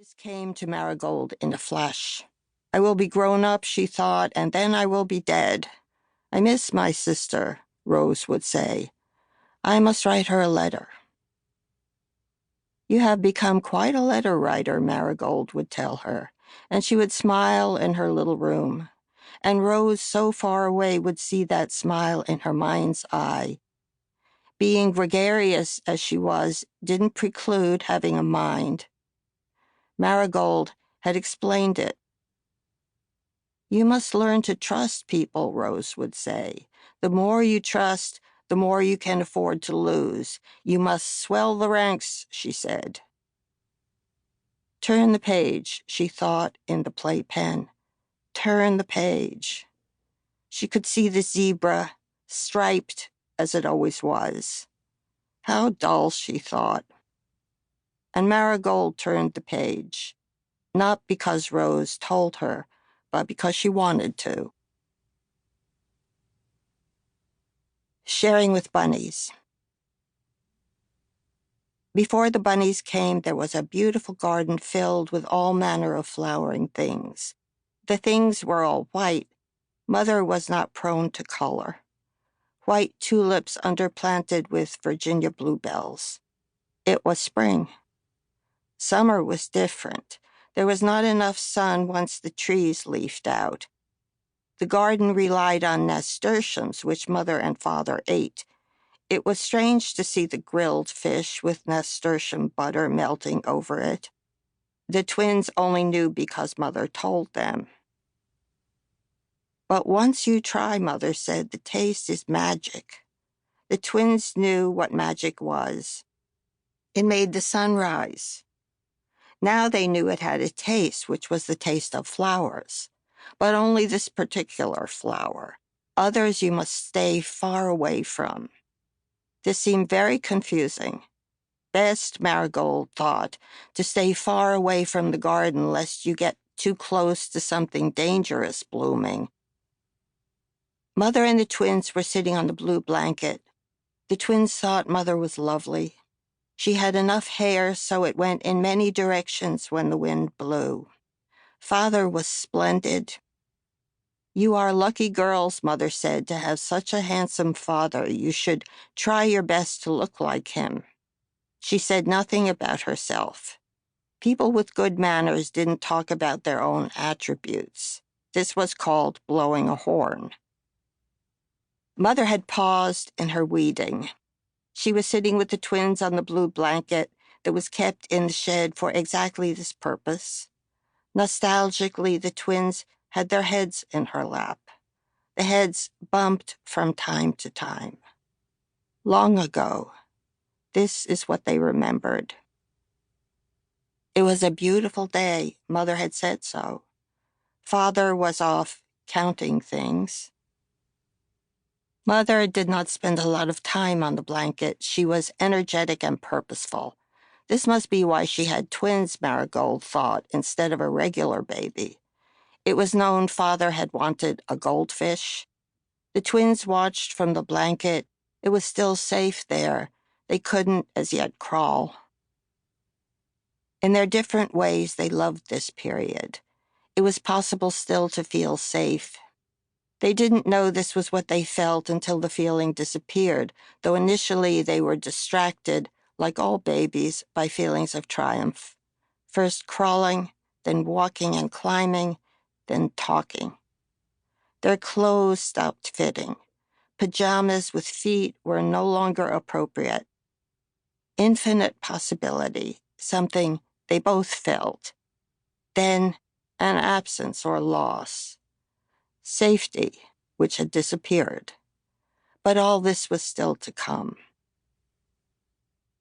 Peace came to Marigold in a flash. I will be grown up, she thought, and then I will be dead. I miss my sister, Rose would say. I must write her a letter. You have become quite a letter writer, Marigold would tell her, and she would smile in her little room. And Rose, so far away, would see that smile in her mind's eye. Being gregarious as she was didn't preclude having a mind. Marigold had explained it. You must learn to trust people, Rose would say. The more you trust, the more you can afford to lose. You must swell the ranks, she said. Turn the page, she thought in the playpen. Turn the page. She could see the zebra, striped as it always was. How dull, she thought. And Marigold turned the page, not because Rose told her, but because she wanted to. Sharing with bunnies. Before the bunnies came, there was a beautiful garden filled with all manner of flowering things. The things were all white. Mother was not prone to color. White tulips underplanted with Virginia bluebells. It was spring. Summer was different. There was not enough sun once the trees leafed out. The garden relied on nasturtiums, which Mother and Father ate. It was strange to see the grilled fish with nasturtium butter melting over it. The twins only knew because Mother told them. But once you try, Mother said, the taste is magic. The twins knew what magic was. It made the sun rise. Now they knew it had a taste, which was the taste of flowers. But only this particular flower. Others you must stay far away from. This seemed very confusing. Best, Marigold thought, to stay far away from the garden lest you get too close to something dangerous blooming. Mother and the twins were sitting on the blue blanket. The twins thought Mother was lovely. She had enough hair so it went in many directions when the wind blew. Father was splendid. You are lucky girls, Mother said, to have such a handsome father. You should try your best to look like him. She said nothing about herself. People with good manners didn't talk about their own attributes. This was called blowing a horn. Mother had paused in her weeding. She was sitting with the twins on the blue blanket that was kept in the shed for exactly this purpose. Nostalgically, the twins had their heads in her lap. The heads bumped from time to time. Long ago, this is what they remembered. It was a beautiful day. Mother had said so. Father was off counting things. Mother did not spend a lot of time on the blanket. She was energetic and purposeful. This must be why she had twins, Marigold thought, instead of a regular baby. It was known Father had wanted a goldfish. The twins watched from the blanket. It was still safe there. They couldn't as yet crawl. In their different ways, they loved this period. It was possible still to feel safe. They didn't know this was what they felt until the feeling disappeared, though initially they were distracted, like all babies, by feelings of triumph. First crawling, then walking and climbing, then talking. Their clothes stopped fitting. Pajamas with feet were no longer appropriate. Infinite possibility, something they both felt. Then an absence or loss. Safety, which had disappeared. But all this was still to come.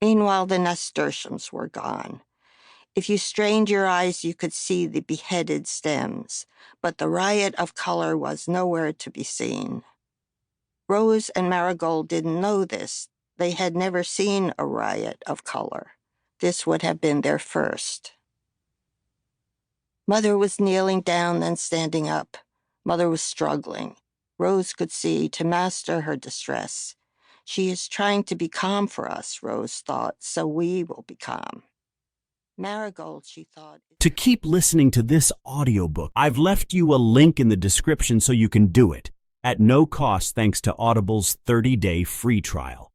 Meanwhile, the nasturtiums were gone. If you strained your eyes, you could see the beheaded stems, but the riot of color was nowhere to be seen. Rose and Marigold didn't know this. They had never seen a riot of color. This would have been their first. Mother was kneeling down, then standing up. Mother was struggling. Rose could see, to master her distress. She is trying to be calm for us, Rose thought, so we will be calm. Marigold, she thought. To keep listening to this audiobook, I've left you a link in the description so you can do it, at no cost thanks to Audible's 30-day free trial.